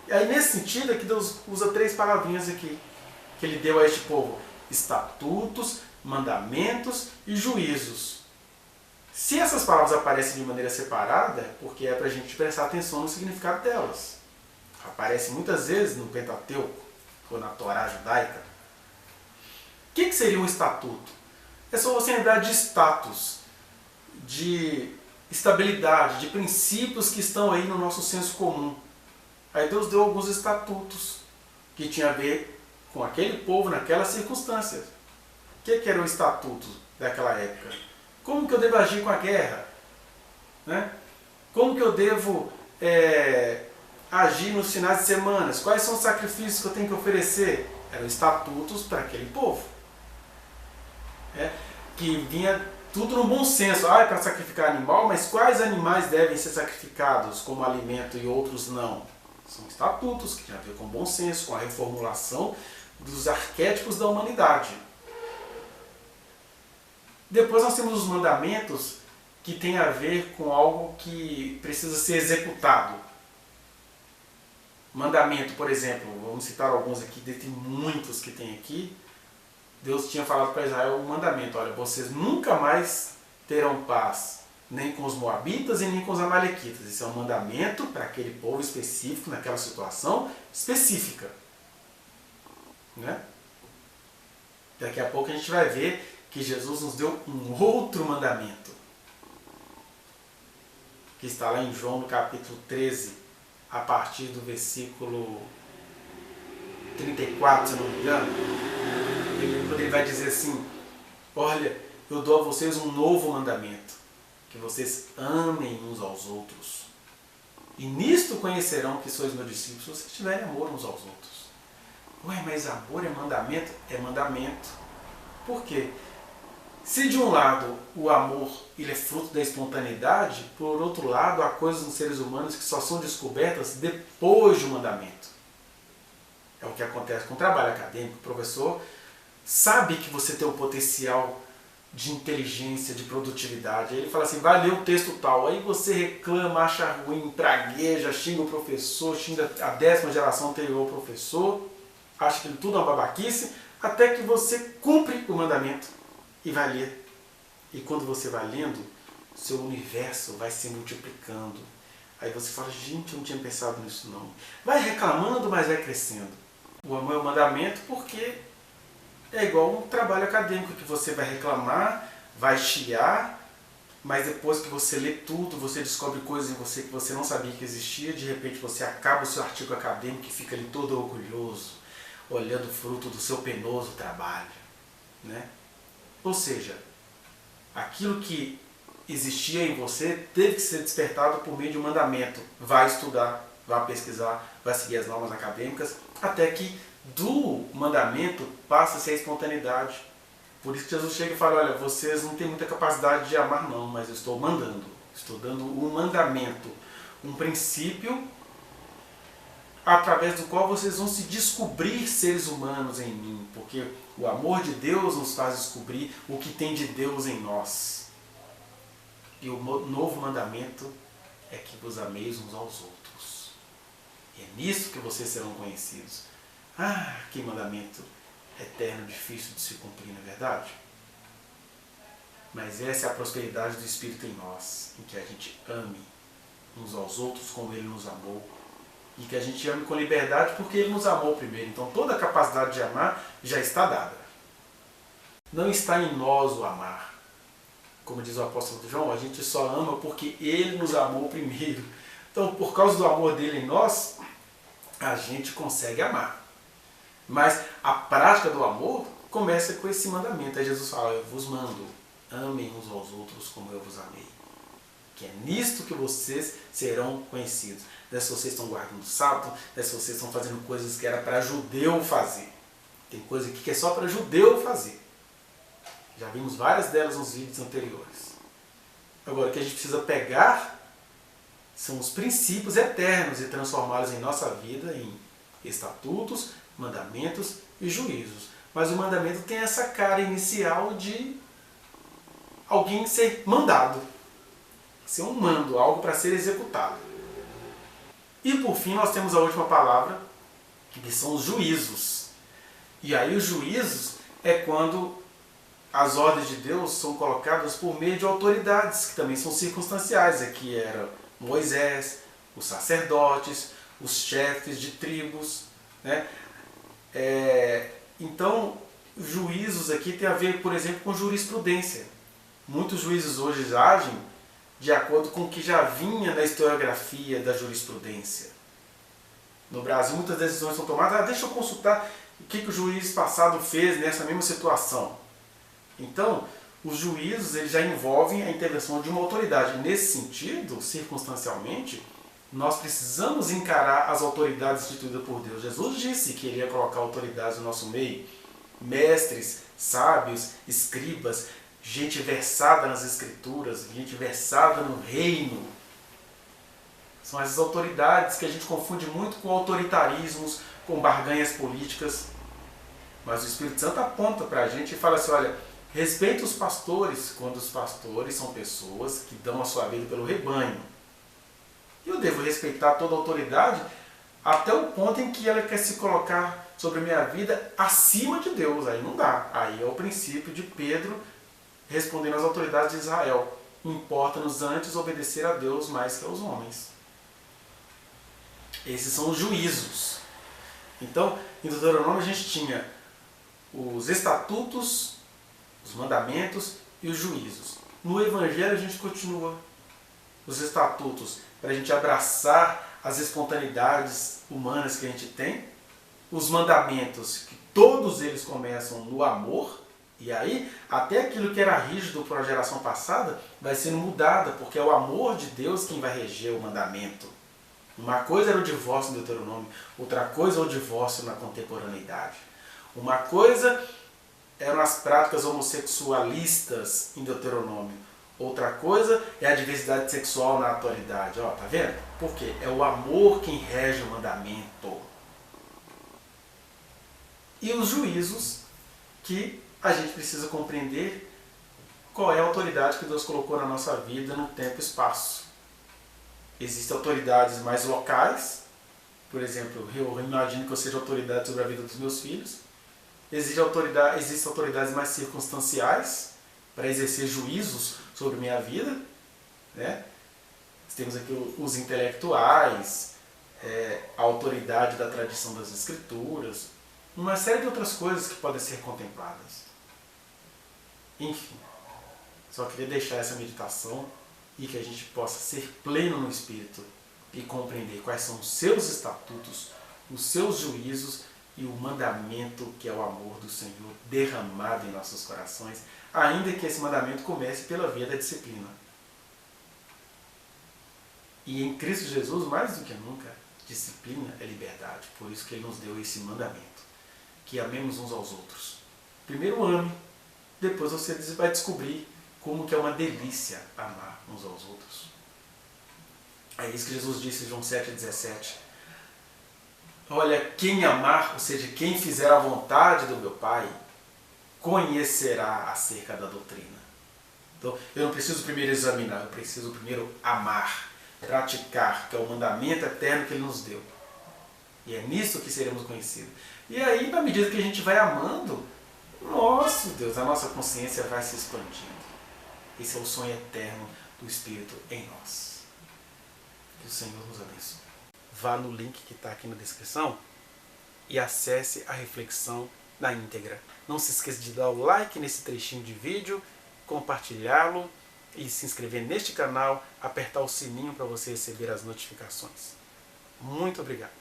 E aí nesse sentido é que Deus usa 3 palavrinhas aqui, que Ele deu a este povo: estatutos, mandamentos e juízos. Se essas palavras aparecem de maneira separada, é porque é para a gente prestar atenção no significado delas. Aparece muitas vezes no Pentateuco, ou na Torá judaica. O que seria um estatuto? É só você lembrar de status, de estabilidade, de princípios que estão aí no nosso senso comum. Aí Deus deu alguns estatutos que tinham a ver com aquele povo naquelas circunstâncias. O que era o estatuto daquela época? Como que eu devo agir com a guerra? Né? Como que eu devo agir nos finais de semana? Quais são os sacrifícios que eu tenho que oferecer? Eram estatutos para aquele povo. Que vinha tudo no bom senso. É para sacrificar animal, mas quais animais devem ser sacrificados como alimento e outros não? São estatutos que têm a ver com bom senso, com a reformulação dos arquétipos da humanidade. Depois nós temos os mandamentos, que tem a ver com algo que precisa ser executado. Mandamento, por exemplo, vamos citar alguns aqui, dentre muitos que tem aqui. Deus tinha falado para Israel um mandamento: olha, vocês nunca mais terão paz, nem com os moabitas e nem com os amalequitas. Isso é um mandamento para aquele povo específico, naquela situação específica. Né? Daqui a pouco a gente vai ver que Jesus nos deu um outro mandamento, que está lá em João, no capítulo 13, a partir do versículo 34, se não me engano. Ele vai dizer assim: olha, eu dou a vocês um novo mandamento, que vocês amem uns aos outros. E nisto conhecerão que sois meus discípulos, se vocês tiverem amor uns aos outros. Ué, mas amor é mandamento? É mandamento. Por quê? Se de um lado o amor ele é fruto da espontaneidade, por outro lado há coisas nos seres humanos que só são descobertas depois do mandamento. É o que acontece com o trabalho acadêmico. O professor sabe que você tem um potencial de inteligência, de produtividade. Aí ele fala assim: vai ler o texto tal. Aí você reclama, acha ruim, pragueja, xinga o professor, xinga a 10ª geração anterior ao professor, acha que tudo é uma babaquice, até que você cumpre o mandamento e vai ler. E quando você vai lendo, seu universo vai se multiplicando. Aí você fala: gente, eu não tinha pensado nisso não. Vai reclamando, mas vai crescendo. O amor é um mandamento porque é igual um trabalho acadêmico, que você vai reclamar, vai chiar, mas depois que você lê tudo, você descobre coisas em você que você não sabia que existia. De repente você acaba o seu artigo acadêmico e fica ali todo orgulhoso, olhando o fruto do seu penoso trabalho. Né? Ou seja, aquilo que existia em você teve que ser despertado por meio de um mandamento. Vai estudar, vai pesquisar, vai seguir as normas acadêmicas, até que do mandamento passa-se a espontaneidade. Por isso que Jesus chega e fala: olha, vocês não têm muita capacidade de amar não, mas eu estou mandando. Estou dando um mandamento, um princípio através do qual vocês vão se descobrir seres humanos em mim, porque o amor de Deus nos faz descobrir o que tem de Deus em nós. E o novo mandamento é que vos ameis uns aos outros. E é nisso que vocês serão conhecidos. Ah, que mandamento eterno, difícil de se cumprir, não é verdade? Mas essa é a prosperidade do Espírito em nós, em que a gente ame uns aos outros como Ele nos amou, e que a gente ame com liberdade porque Ele nos amou primeiro. Então toda a capacidade de amar já está dada. Não está em nós o amar. Como diz o apóstolo João, a gente só ama porque Ele nos amou primeiro. Então, por causa do amor dele em nós, a gente consegue amar. Mas a prática do amor começa com esse mandamento. Aí Jesus fala: eu vos mando, amem uns aos outros como eu vos amei. Que é nisto que vocês serão conhecidos. Não é se vocês estão guardando o sábado, não é se vocês estão fazendo coisas que era para judeu fazer. Tem coisa aqui que é só para judeu fazer. Já vimos várias delas nos vídeos anteriores. Agora, o que a gente precisa pegar são os princípios eternos e transformá-los em nossa vida em estatutos, mandamentos e juízos. Mas o mandamento tem essa cara inicial de alguém ser mandado. Ser um mando, algo para ser executado. E por fim nós temos a última palavra, que são os juízos. E aí os juízos é quando as ordens de Deus são colocadas por meio de autoridades, que também são circunstanciais. Aqui era Moisés, os sacerdotes, os chefes de tribos, né? Então, juízos aqui tem a ver, por exemplo, com jurisprudência. Muitos juízes hoje agem de acordo com o que já vinha na historiografia da jurisprudência. No Brasil, muitas decisões são tomadas, deixa eu consultar o que o juiz passado fez nessa mesma situação. Então, os juízos eles já envolvem a intervenção de uma autoridade. Nesse sentido, circunstancialmente, nós precisamos encarar as autoridades instituídas por Deus. Jesus disse que ele ia colocar autoridades no nosso meio, mestres, sábios, escribas, gente versada nas escrituras, gente versada no reino. São essas autoridades que a gente confunde muito com autoritarismos, com barganhas políticas. Mas o Espírito Santo aponta para a gente e fala assim, olha, respeita os pastores, quando os pastores são pessoas que dão a sua vida pelo rebanho. Eu devo respeitar toda a autoridade até o ponto em que ela quer se colocar sobre a minha vida acima de Deus. Aí não dá. Aí é o princípio de Pedro respondendo às autoridades de Israel. Importa-nos antes obedecer a Deus mais que aos homens. Esses são os juízos. Então, em Deuteronômio a gente tinha os estatutos, os mandamentos e os juízos. No Evangelho a gente continua os estatutos para a gente abraçar as espontaneidades humanas que a gente tem, os mandamentos, que todos eles começam no amor, e aí até aquilo que era rígido para a geração passada vai sendo mudado, porque é o amor de Deus quem vai reger o mandamento. Uma coisa era o divórcio em Deuteronômio, outra coisa é o divórcio na contemporaneidade. Uma coisa eram as práticas homossexualistas em Deuteronômio. Outra coisa é a diversidade sexual na atualidade. Ó, tá vendo? Por quê? É o amor quem rege o mandamento. E os juízos que a gente precisa compreender qual é a autoridade que Deus colocou na nossa vida no tempo e espaço. Existem autoridades mais locais, por exemplo, eu imagino que eu seja autoridade sobre a vida dos meus filhos. Existem autoridades mais circunstanciais para exercer juízos sobre minha vida, né? Temos aqui os intelectuais, a autoridade da tradição das escrituras, uma série de outras coisas que podem ser contempladas. Enfim, só queria deixar essa meditação e que a gente possa ser pleno no Espírito e compreender quais são os seus estatutos, os seus juízos e o mandamento que é o amor do Senhor derramado em nossos corações, ainda que esse mandamento comece pela via da disciplina. E em Cristo Jesus, mais do que nunca, disciplina é liberdade. Por isso que Ele nos deu esse mandamento, que amemos uns aos outros. Primeiro ame, depois você vai descobrir como que é uma delícia amar uns aos outros. É isso que Jesus disse em João 7,17. Olha, quem amar, ou seja, quem fizer a vontade do meu Pai, conhecerá acerca da doutrina. Então, eu não preciso primeiro examinar, eu preciso primeiro amar, praticar, que é o mandamento eterno que Ele nos deu. E é nisso que seremos conhecidos. E aí, na medida que a gente vai amando, nossa Deus, a nossa consciência vai se expandindo. Esse é o sonho eterno do Espírito em nós. Que o Senhor nos abençoe. Vá no link que está aqui na descrição e acesse a reflexão na íntegra. Não se esqueça de dar o like nesse trechinho de vídeo, compartilhá-lo e se inscrever neste canal, apertar o sininho para você receber as notificações. Muito obrigado.